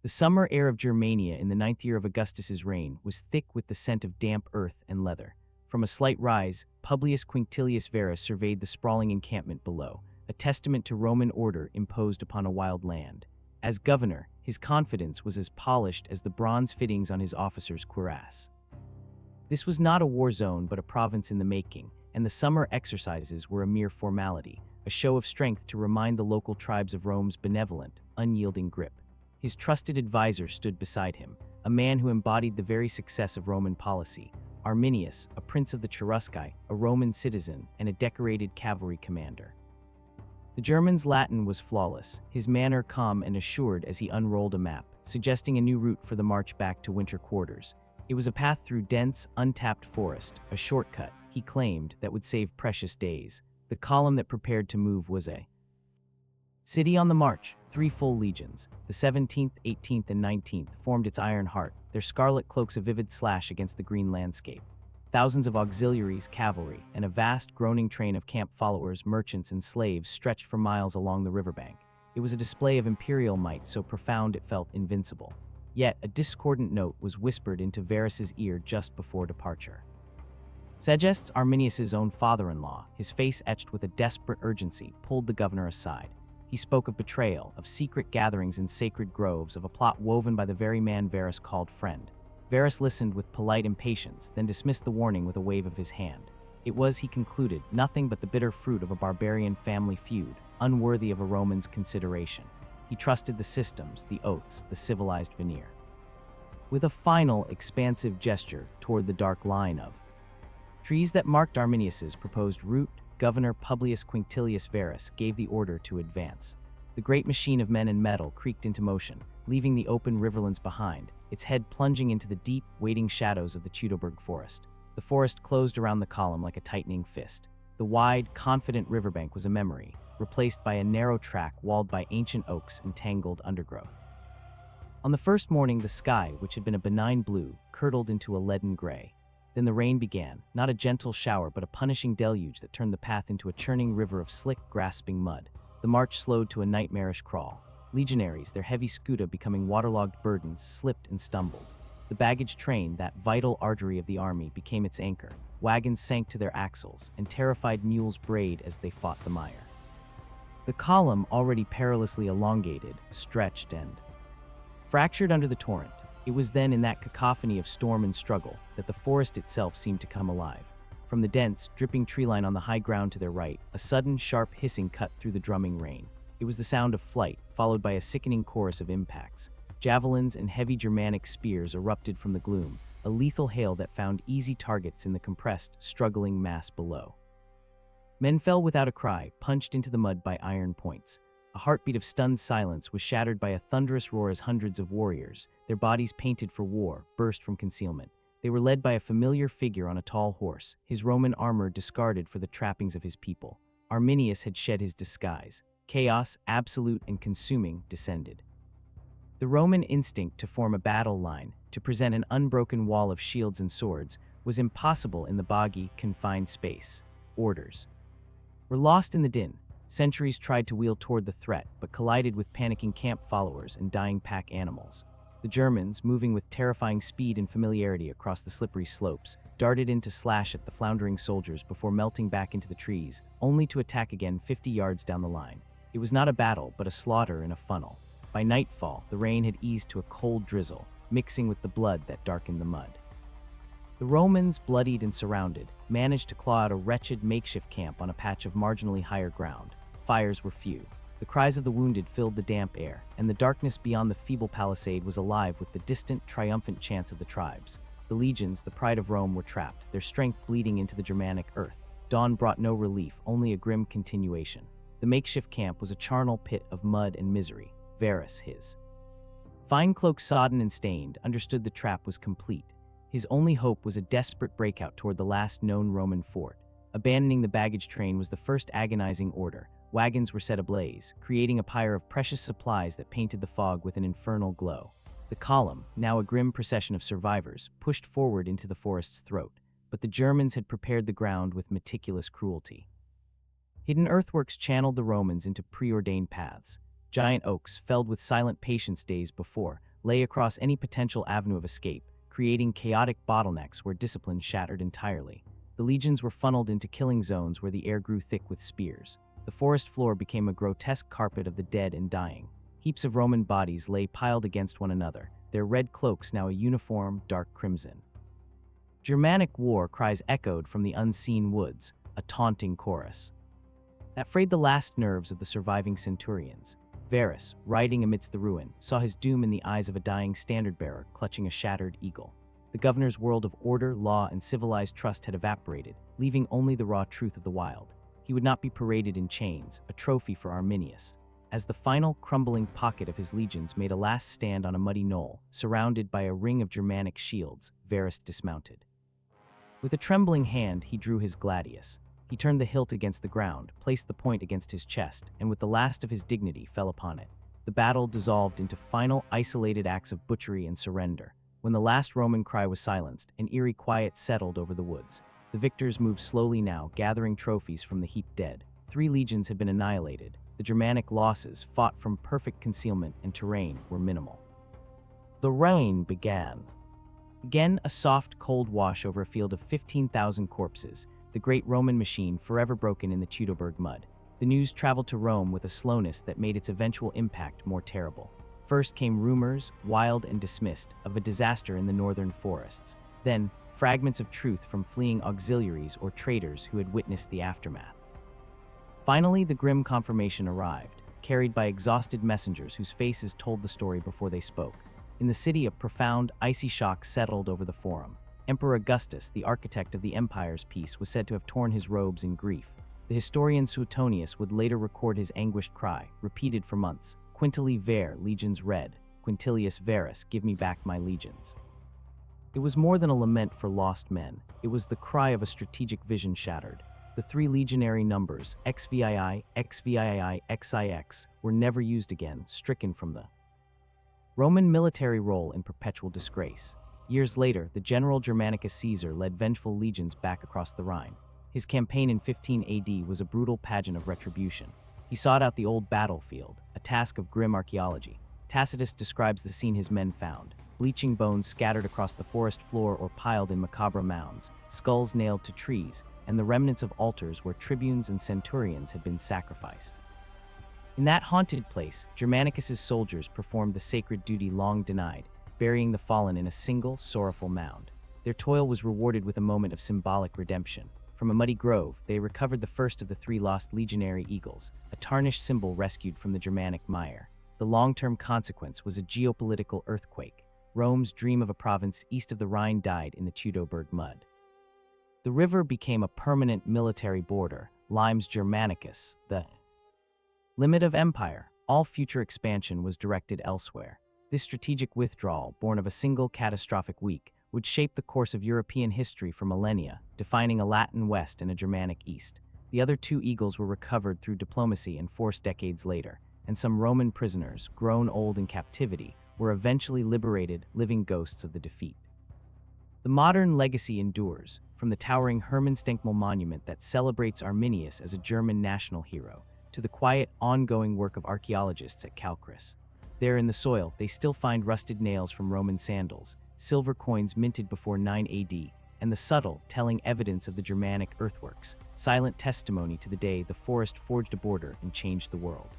The summer air of Germania in the ninth year of Augustus's reign was thick with the scent of damp earth and leather. From a slight rise, Publius Quinctilius Varus surveyed the sprawling encampment below, a testament to Roman order imposed upon a wild land. As governor, his confidence was as polished as the bronze fittings on his officers' cuirass. This was not a war zone but a province in the making, and the summer exercises were a mere formality, a show of strength to remind the local tribes of Rome's benevolent, unyielding grip. His trusted advisor stood beside him, a man who embodied the very success of Roman policy, Arminius, a prince of the Cherusci, a Roman citizen, and a decorated cavalry commander. The German's Latin was flawless, his manner calm and assured as he unrolled a map, suggesting a new route for the march back to winter quarters. It was a path through dense, untapped forest, a shortcut, he claimed, that would save precious days. The column that prepared to move was a city on the march. 3 full legions, the 17th, 18th, and 19th, formed its iron heart, their scarlet cloaks a vivid slash against the green landscape. Thousands of auxiliaries, cavalry, and a vast, groaning train of camp followers, merchants, and slaves stretched for miles along the riverbank. It was a display of imperial might so profound it felt invincible. Yet, a discordant note was whispered into Varus's ear just before departure. Segests, Arminius's own father-in-law, his face etched with a desperate urgency, pulled the governor aside. He spoke of betrayal, of secret gatherings in sacred groves, of a plot woven by the very man Varus called friend. Varus listened with polite impatience, then dismissed the warning with a wave of his hand. It was, he concluded, nothing but the bitter fruit of a barbarian family feud, unworthy of a Roman's consideration. He trusted the systems, the oaths, the civilized veneer. With a final, expansive gesture toward the dark line of trees that marked Arminius's proposed route, Governor Publius Quinctilius Varus gave the order to advance. The great machine of men and metal creaked into motion, leaving the open riverlands behind, its head plunging into the deep, waiting shadows of the Teutoburg Forest. The forest closed around the column like a tightening fist. The wide, confident riverbank was a memory, replaced by a narrow track walled by ancient oaks and tangled undergrowth. On the first morning, the sky, which had been a benign blue, curdled into a leaden gray. Then the rain began, not a gentle shower but a punishing deluge that turned the path into a churning river of slick, grasping mud. The march slowed to a nightmarish crawl. Legionaries, their heavy scuda becoming waterlogged burdens, slipped and stumbled. The baggage train, that vital artery of the army, became its anchor. Wagons sank to their axles, and terrified mules brayed as they fought the mire. The column, already perilously elongated, stretched and fractured under the torrent. It was then in that cacophony of storm and struggle that the forest itself seemed to come alive. From the dense, dripping tree line on the high ground to their right, a sudden, sharp hissing cut through the drumming rain. It was the sound of flight, followed by a sickening chorus of impacts. Javelins and heavy Germanic spears erupted from the gloom, a lethal hail that found easy targets in the compressed, struggling mass below. Men fell without a cry, punched into the mud by iron points. A heartbeat of stunned silence was shattered by a thunderous roar as hundreds of warriors, their bodies painted for war, burst from concealment. They were led by a familiar figure on a tall horse, his Roman armor discarded for the trappings of his people. Arminius had shed his disguise. Chaos, absolute and consuming, descended. The Roman instinct to form a battle line, to present an unbroken wall of shields and swords, was impossible in the boggy, confined space. Orders were lost in the din. Sentries tried to wheel toward the threat, but collided with panicking camp followers and dying pack animals. The Germans, moving with terrifying speed and familiarity across the slippery slopes, darted in to slash at the floundering soldiers before melting back into the trees, only to attack again 50 yards down the line. It was not a battle, but a slaughter in a funnel. By nightfall, the rain had eased to a cold drizzle, mixing with the blood that darkened the mud. The Romans, bloodied and surrounded, managed to claw out a wretched makeshift camp on a patch of marginally higher ground. Fires were few. The cries of the wounded filled the damp air, and the darkness beyond the feeble palisade was alive with the distant, triumphant chants of the tribes. The legions, the pride of Rome, were trapped, their strength bleeding into the Germanic earth. Dawn brought no relief, only a grim continuation. The makeshift camp was a charnel pit of mud and misery. Varus, his fine cloak sodden and stained, understood the trap was complete. His only hope was a desperate breakout toward the last known Roman fort. Abandoning the baggage train was the first agonizing order. Wagons were set ablaze, creating a pyre of precious supplies that painted the fog with an infernal glow. The column, now a grim procession of survivors, pushed forward into the forest's throat, but the Germans had prepared the ground with meticulous cruelty. Hidden earthworks channeled the Romans into preordained paths. Giant oaks, felled with silent patience days before, lay across any potential avenue of escape, creating chaotic bottlenecks where discipline shattered entirely. The legions were funneled into killing zones where the air grew thick with spears. The forest floor became a grotesque carpet of the dead and dying. Heaps of Roman bodies lay piled against one another, their red cloaks now a uniform dark crimson. Germanic war cries echoed from the unseen woods, a taunting chorus that frayed the last nerves of the surviving centurions. Varus, riding amidst the ruin, saw his doom in the eyes of a dying standard-bearer clutching a shattered eagle. The governor's world of order, law, and civilized trust had evaporated, leaving only the raw truth of the wild. He would not be paraded in chains, a trophy for Arminius. As the final crumbling pocket of his legions made a last stand on a muddy knoll, surrounded by a ring of Germanic shields, Varus dismounted. With a trembling hand, he drew his gladius. He turned the hilt against the ground, placed the point against his chest, and with the last of his dignity fell upon it. The battle dissolved into final, isolated acts of butchery and surrender. When the last Roman cry was silenced, an eerie quiet settled over the woods. The victors moved slowly now, gathering trophies from the heaped dead. 3 legions had been annihilated. The Germanic losses, fought from perfect concealment and terrain, were minimal. The reign began. Again, a soft, cold wash over a field of 15,000 corpses, the great Roman machine forever broken in the Teutoburg mud. The news traveled to Rome with a slowness that made its eventual impact more terrible. First came rumors, wild and dismissed, of a disaster in the northern forests. Then, fragments of truth from fleeing auxiliaries or traitors who had witnessed the aftermath. Finally, the grim confirmation arrived, carried by exhausted messengers whose faces told the story before they spoke. In the city, a profound, icy shock settled over the forum. Emperor Augustus, the architect of the empire's peace, was said to have torn his robes in grief. The historian Suetonius would later record his anguished cry, repeated for months: "Quintili Vare, legions redde, Quintilius Varus, give me back my legions." It was more than a lament for lost men. It was the cry of a strategic vision shattered. The 3 legionary numbers, XVII, XVII, XIX, were never used again, stricken from the Roman military roll in perpetual disgrace. Years later, the general Germanicus Caesar led vengeful legions back across the Rhine. His campaign in 15 AD was a brutal pageant of retribution. He sought out the old battlefield, a task of grim archaeology. Tacitus describes the scene his men found: bleaching bones scattered across the forest floor or piled in macabre mounds, skulls nailed to trees, and the remnants of altars where tribunes and centurions had been sacrificed. In that haunted place, Germanicus's soldiers performed the sacred duty long denied, burying the fallen in a single, sorrowful mound. Their toil was rewarded with a moment of symbolic redemption. From a muddy grove, they recovered the first of the 3 lost legionary eagles, a tarnished symbol rescued from the Germanic mire. The long-term consequence was a geopolitical earthquake. Rome's dream of a province east of the Rhine died in the Teutoburg mud. The river became a permanent military border, Limes Germanicus, the limit of empire. All future expansion was directed elsewhere. This strategic withdrawal, born of a single catastrophic week, would shape the course of European history for millennia, defining a Latin West and a Germanic East. The other 2 eagles were recovered through diplomacy and force decades later, and some Roman prisoners, grown old in captivity, were eventually liberated, living ghosts of the defeat. The modern legacy endures, from the towering Hermannstenkmal monument that celebrates Arminius as a German national hero, to the quiet, ongoing work of archaeologists at Calchris. There in the soil, they still find rusted nails from Roman sandals, silver coins minted before 9 AD, and the subtle, telling evidence of the Germanic earthworks, silent testimony to the day the forest forged a border and changed the world.